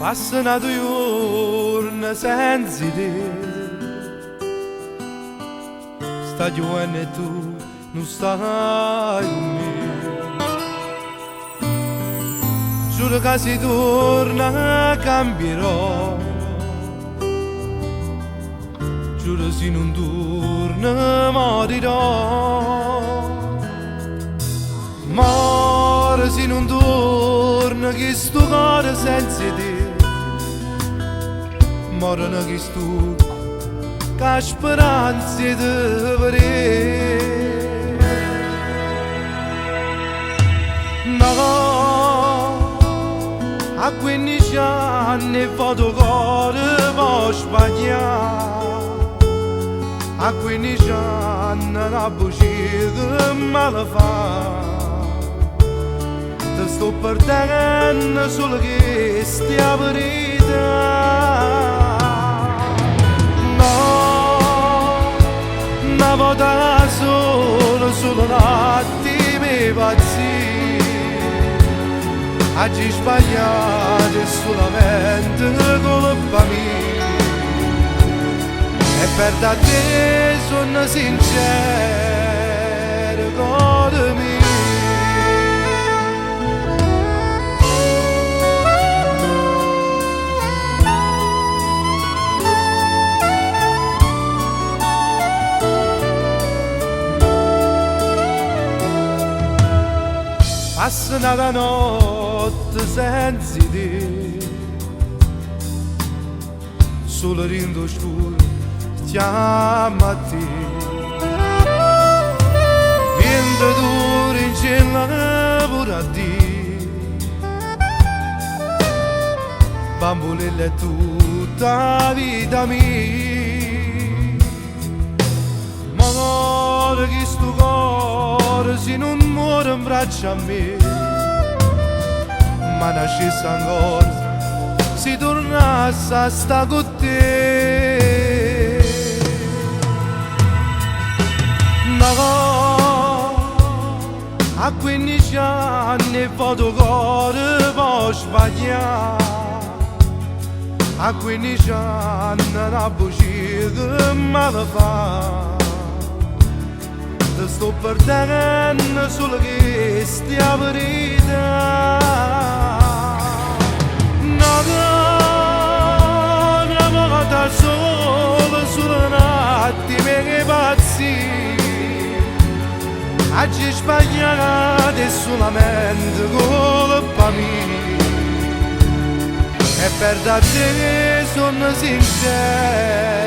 Passano due giorni senza te, stagione e tu non stai con me. Giuro che se torna cambierò, giuro se non torna morirò. Moro se non torna che sto cuore senza te, morono che sto che speranze di vedere. No, a 15 anni vado cuore può sbagliare, a 15 anni la buccia me la fa. Ti sto perdendo solo che stia verità. Una volta solo un attimo e pazzi, oggi sbagliato è solamente colpa mia, e per da te sono sincero con me. Passa la notte senza te, solo rindo scuro chiama a te. Vento duro in cielo pure a te, bambolella è tutta vita mia. Muore che sto cuore se non muore in braccio a me, ma nascesse ancora si tornasse a sta con te. No, a 15 anni vado cuore può sbagliare, a 15 anni la buccia me la fa. Ti sto perdendo solo che stia verità. Una volta solo un attimo che pazzi, oggi sbagliato è solamente colpa mia, e per da te sono sincero.